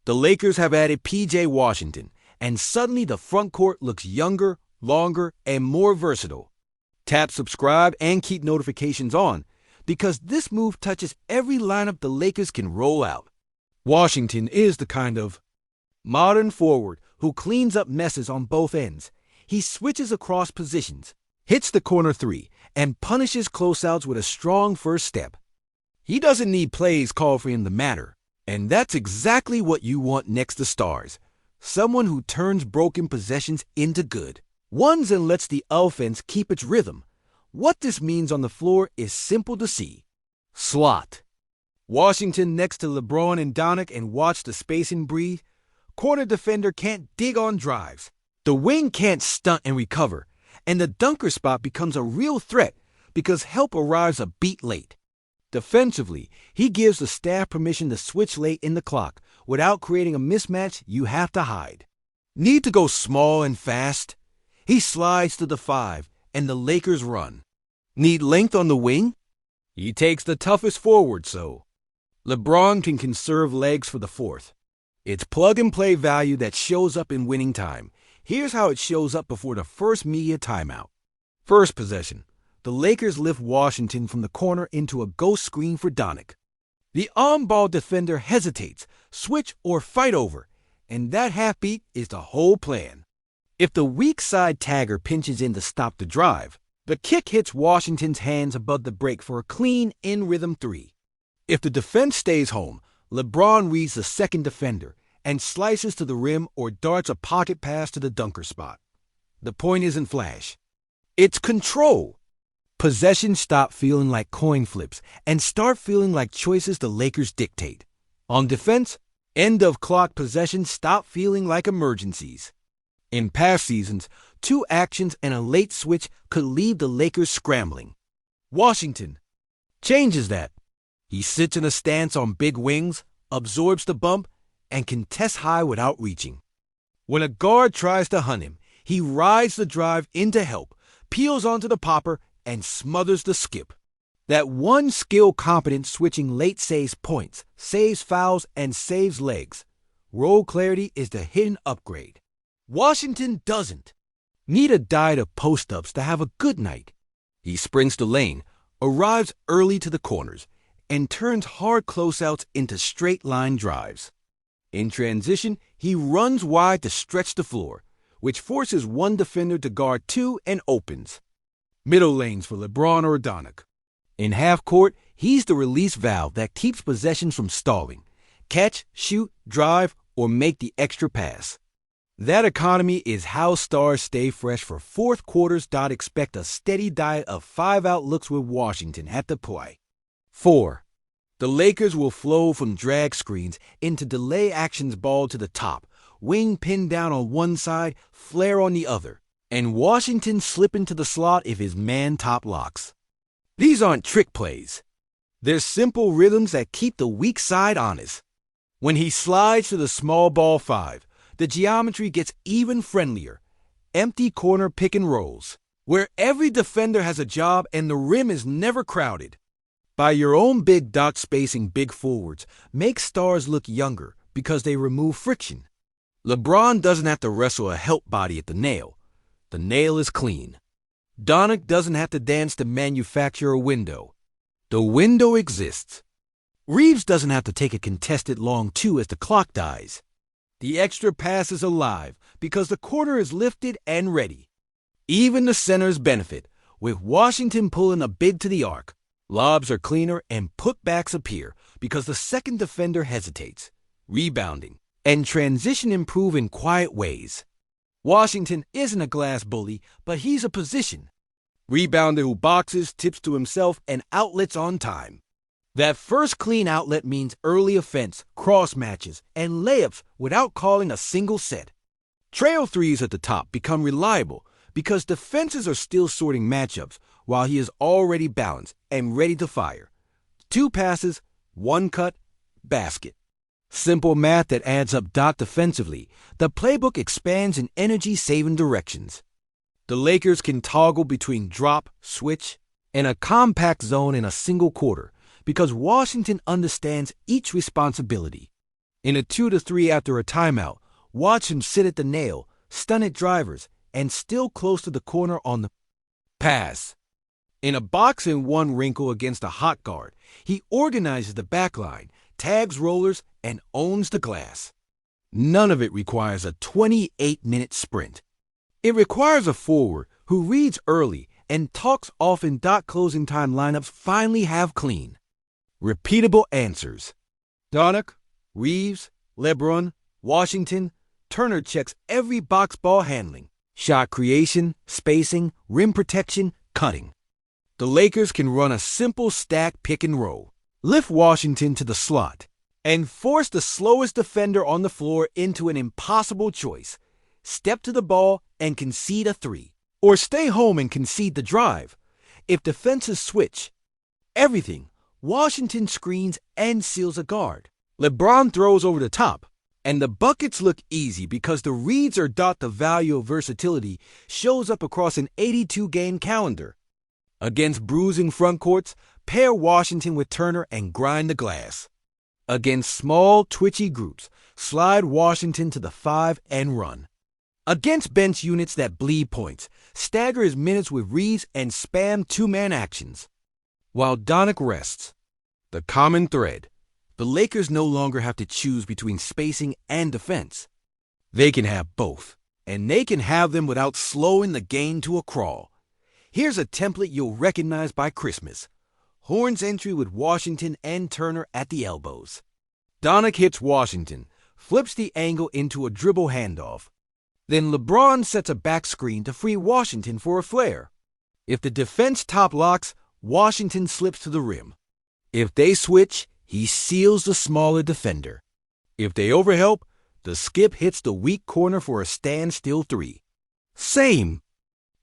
The Lakers have added P.J. Washington, and suddenly the front court looks younger, longer, and more versatile. Tap subscribe and keep notifications on, because this move touches every lineup the Lakers can roll out. Washington is the kind of modern forward who cleans up messes on both ends. He switches across positions, hits the corner three, and punishes closeouts with a strong first step. He doesn't need plays called for him to matter, and that's exactly what you want next to stars. Someone who turns broken possessions into good ones and lets the offense keep its rhythm. What this means on the floor is simple to see. Slot. Washington next to LeBron and Doncic, and watch the spacing breathe. Corner defender can't dig on drives. The wing can't stunt and recover. And the dunker spot becomes a real threat because help arrives a beat late. Defensively, he gives the staff permission to switch late in the clock without creating a mismatch you have to hide. Need to go small and fast? He slides to the 5, and the Lakers run. Need length on the wing? He takes the toughest forward, so LeBron can conserve legs for the 4th. It's plug-and-play value that shows up in winning time. Here's how it shows up before the first media timeout. First possession. The Lakers lift Washington from the corner into a ghost screen for Doncic. The on-ball defender hesitates, switch, or fight over, and that half-beat is the whole plan. If the weak side tagger pinches in to stop the drive, the kick hits Washington's hands above the break for a clean, in-rhythm 3. If the defense stays home, LeBron reads the second defender and slices to the rim or darts a pocket pass to the dunker spot. The point isn't flash. It's control. Possessions stop feeling like coin flips and start feeling like choices the Lakers dictate. On defense, end-of-clock possessions stop feeling like emergencies. In past seasons, 2 actions and a late switch could leave the Lakers scrambling. Washington changes that. He sits in a stance on big wings, absorbs the bump, and contests high without reaching. When a guard tries to hunt him, he rides the drive into help, peels onto the popper, and smothers the skip. That one skill competent switching late saves points, saves fouls, and saves legs. Roll clarity is the hidden upgrade. Washington doesn't need a diet of post-ups to have a good night. He sprints the lane, arrives early to the corners, and turns hard closeouts into straight-line drives. In transition, he runs wide to stretch the floor, which forces one defender to guard 2 and opens. Middle lanes for LeBron or Doncic. In half court, he's the release valve that keeps possessions from stalling. Catch, shoot, drive, or make the extra pass. That economy is how stars stay fresh for fourth quarters. Expect a steady diet of 5 outlooks with Washington at the play. 4. The Lakers will flow from drag screens into delay actions ball to the top, wing pinned down on one side, flare on the other, and Washington slip into the slot if his man top locks. These aren't trick plays. They're simple rhythms that keep the weak side honest. When he slides to the small ball 5, the geometry gets even friendlier. Empty corner pick and rolls, where every defender has a job and the rim is never crowded. By your own big dot spacing big forwards, make stars look younger because they remove friction. LeBron doesn't have to wrestle a help body at the nail. The nail is clean. Doncic doesn't have to dance to manufacture a window. The window exists. Reeves doesn't have to take a contested long 2 as the clock dies. The extra pass is alive because the corner is lifted and ready. Even the centers benefit, with Washington pulling a big to the arc. Lobs are cleaner and putbacks appear because the second defender hesitates. Rebounding and transition improve in quiet ways. Washington isn't a glass bully, but he's a position. Rebounder who boxes, tips to himself, and outlets on time. That first clean outlet means early offense, cross matches, and layups without calling a single set. Trail 3s at the top become reliable because defenses are still sorting matchups while he is already balanced and ready to fire. 2 passes, 1 cut, basket. Simple math that adds up. Defensively, the playbook expands in energy-saving directions. The Lakers can toggle between drop, switch, and a compact zone in a single quarter because Washington understands each responsibility. In a 2-3 after a timeout, watch him sit at the nail, stun at drivers, and still close to the corner on the pass. In a box-and-one wrinkle against a hot guard, he organizes the backline, tags rollers, and owns the glass. None of it requires a 28-minute sprint. It requires a forward who reads early and talks often. Closing time lineups finally have clean, repeatable answers. Doncic, Reeves, LeBron, Washington, Turner checks every box ball handling, shot creation, spacing, rim protection, cutting. The Lakers can run a simple stack pick and roll, lift Washington to the slot, and force the slowest defender on the floor into an impossible choice: step to the ball and concede a three, or stay home and concede the drive. If defenses switch everything, Washington screens and seals a guard. LeBron throws over the top, and the buckets look easy because the reads are. The value of versatility shows up across an 82-game calendar. Against bruising front courts, pair Washington with Turner and grind the glass. Against small, twitchy groups, slide Washington to the 5 and run. Against bench units that bleed points, stagger his minutes with Reeves and spam two-man actions. While Doncic rests, the common thread: the Lakers no longer have to choose between spacing and defense. They can have both, and they can have them without slowing the game to a crawl. Here's a template you'll recognize by Christmas. Horn's entry with Washington and Turner at the elbows. Doncic hits Washington, flips the angle into a dribble handoff. Then LeBron sets a back screen to free Washington for a flare. If the defense top locks, Washington slips to the rim. If they switch, he seals the smaller defender. If they overhelp, the skip hits the weak corner for a standstill three. Same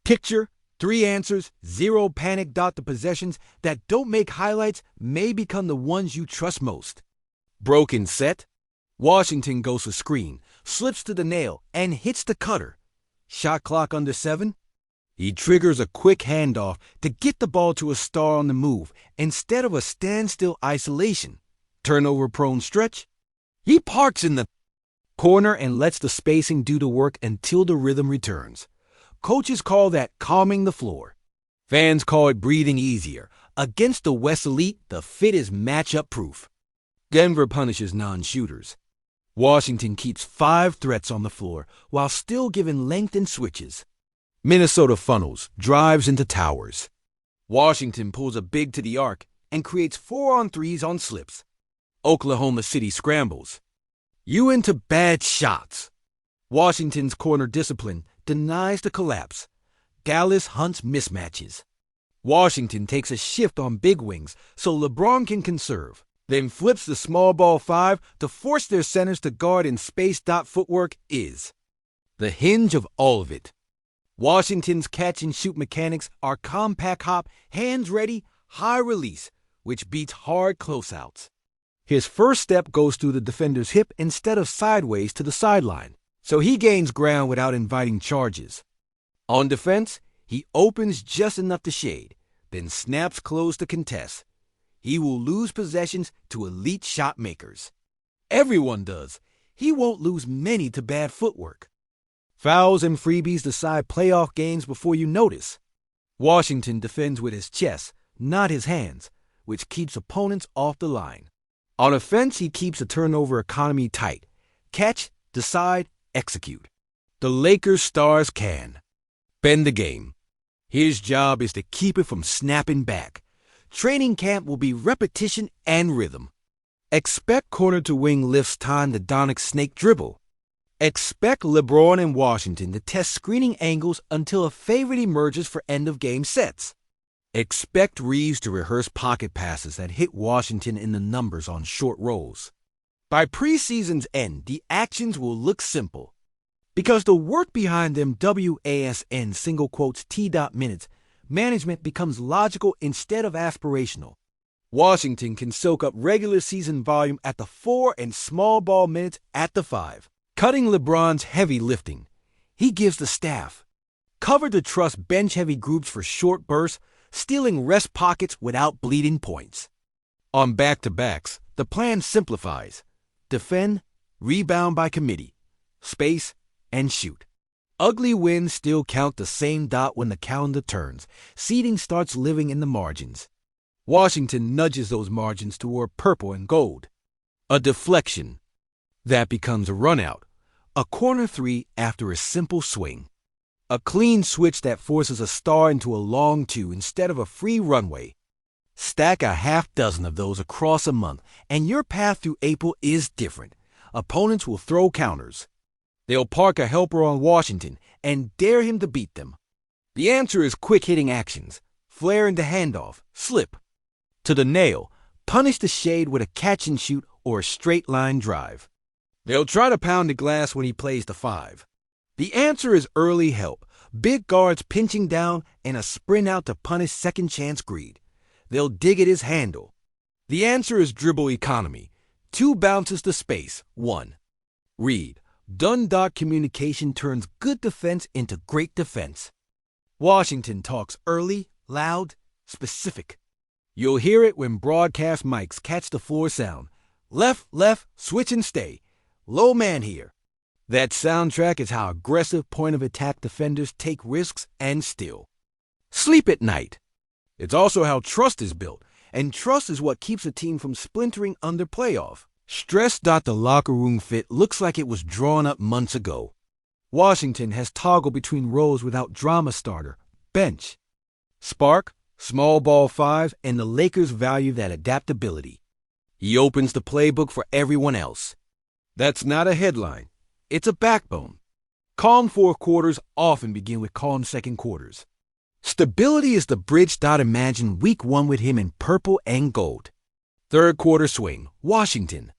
picture, 3 answers, 0 panic. The possessions that don't make highlights may become the ones you trust most. Broken set. Washington goes to screen, slips to the nail, and hits the cutter. Shot clock under 7. He triggers a quick handoff to get the ball to a star on the move instead of a standstill isolation. Turnover-prone stretch. He parks in the corner and lets the spacing do the work until the rhythm returns. Coaches call that calming the floor. Fans call it breathing easier. Against the West Elite, the fit is matchup proof. Denver punishes non-shooters. Washington keeps 5 threats on the floor while still giving length and switches. Minnesota funnels, drives into towers. Washington pulls a big to the arc and creates 4-on-3s on slips. Oklahoma City scrambles you into bad shots. Washington's corner discipline denies the collapse. Dallas hunts mismatches. Washington takes a shift on big wings so LeBron can conserve, then flips the small ball 5 to force their centers to guard in space. Footwork is the hinge of all of it. Washington's catch-and-shoot mechanics are compact hop, hands-ready, high release, which beats hard closeouts. His first step goes through the defender's hip instead of sideways to the sideline, so he gains ground without inviting charges. On defense, he opens just enough to shade, then snaps close to contest. He will lose possessions to elite shot makers. Everyone does. He won't lose many to bad footwork. Fouls and freebies decide playoff games before you notice. Washington defends with his chest, not his hands, which keeps opponents off the line. On offense, he keeps the turnover economy tight. Catch, decide, execute. The Lakers' stars can bend the game. His job is to keep it from snapping back. Training camp will be repetition and rhythm. Expect corner-to-wing lifts time the Doncic snake dribble. Expect LeBron and Washington to test screening angles until a favorite emerges for end-of-game sets. Expect Reeves to rehearse pocket passes that hit Washington in the numbers on short rolls. By preseason's end, the actions will look simple, because the work behind them WASN single quotes T. minutes management becomes logical instead of aspirational. Washington can soak up regular season volume at the 4 and small ball minutes at the 5. Cutting LeBron's heavy lifting, he gives the staff cover to trust bench-heavy groups for short bursts, stealing rest pockets without bleeding points. On back-to-backs, the plan simplifies: defend, rebound by committee, space, and shoot. Ugly wins still count the same dot when the calendar turns. Seeding starts living in the margins. Washington nudges those margins toward purple and gold. A deflection. That becomes a runout. A corner three after a simple swing. A clean switch that forces a star into a long two instead of a free runway. Stack a half dozen of those across a month, and your path through April is different. Opponents will throw counters. They'll park a helper on Washington and dare him to beat them. The answer is quick-hitting actions. Flare into handoff, slip. To the nail, punish the shade with a catch-and-shoot or a straight-line drive. They'll try to pound the glass when he plays the 5. The answer is early help, big guards pinching down, and a sprint out to punish second-chance greed. They'll dig at his handle. The answer is dribble economy. 2 bounces to space, 1. Read. Done. Communication turns good defense into great defense. Washington talks early, loud, specific. You'll hear it when broadcast mics catch the floor sound. Left, switch and stay. Low man here. That soundtrack is how aggressive point-of-attack defenders take risks and still sleep at night. It's also how trust is built, and trust is what keeps a team from splintering under playoff. Stress. The locker room fit looks like it was drawn up months ago. Washington has toggled between roles without drama starter, bench. Spark, small ball 5, and the Lakers value that adaptability. He opens the playbook for everyone else. That's not a headline. It's a backbone. Calm fourth quarters often begin with calm second quarters. Stability is the bridge. Imagine week 1 with him in purple and gold. Third quarter swing, Washington.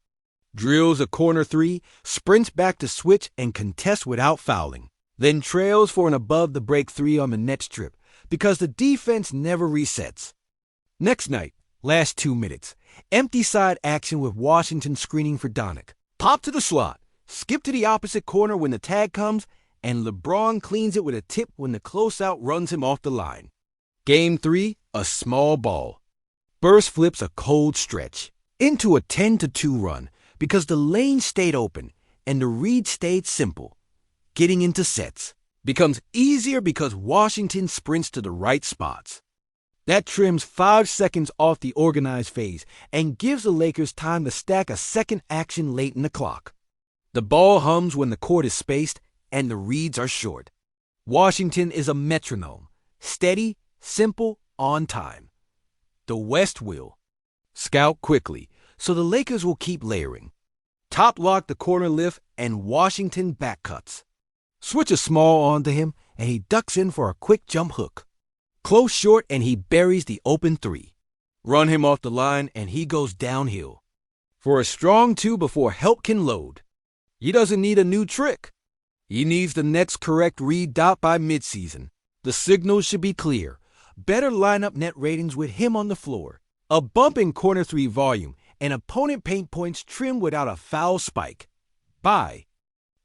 Drills a corner 3, sprints back to switch and contests without fouling. Then trails for an above-the-break 3 on the net strip because the defense never resets. Next night, last 2 minutes, empty side action with Washington screening for Doncic. Pop to the slot, skip to the opposite corner when the tag comes, and LeBron cleans it with a tip when the closeout runs him off the line. Game 3, a small ball. Burst flips a cold stretch into a 10-2 run because the lane stayed open and the read stayed simple. Getting into sets becomes easier because Washington sprints to the right spots. That trims 5 seconds off the organized phase and gives the Lakers time to stack a second action late in the clock. The ball hums when the court is spaced and the reads are short. Washington is a metronome, steady, simple, on time. The West will scout quickly, so the Lakers will keep layering. Top lock the corner lift and Washington back cuts. Switch a small onto him and he ducks in for a quick jump hook. Close short and he buries the open 3. Run him off the line and he goes downhill. For a strong 2 before help can load. He doesn't need a new trick. He needs the Nets' correct read. By midseason. The signals should be clear. Better lineup net ratings with him on the floor. A bump in corner 3 volume and opponent paint points trimmed without a foul spike. By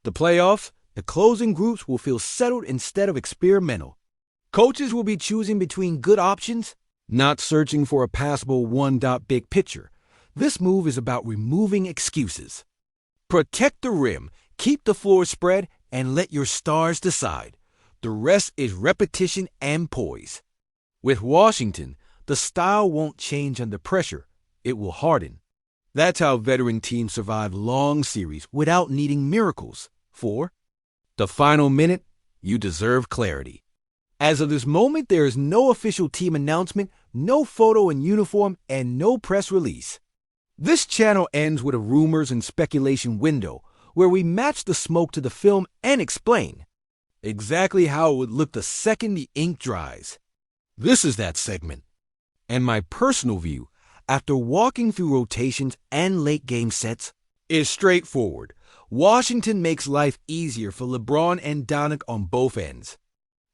the playoffs, the closing groups will feel settled instead of experimental. Coaches will be choosing between good options, not searching for a passable 1. Big picture. This move is about removing excuses. Protect the rim, keep the floor spread, and let your stars decide. The rest is repetition and poise. With Washington, the style won't change under pressure. It will harden. That's how veteran teams survive long series without needing miracles. For the final minute, you deserve clarity. As of this moment, there is no official team announcement, no photo in uniform, and no press release. This channel ends with a rumors and speculation window where we match the smoke to the film and explain exactly how it would look the second the ink dries. This is that segment. And my personal view, after walking through rotations and late game sets, is straightforward. Washington makes life easier for LeBron and Doncic on both ends.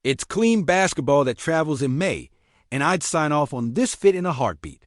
It's clean basketball that travels in May, and I'd sign off on this fit in a heartbeat.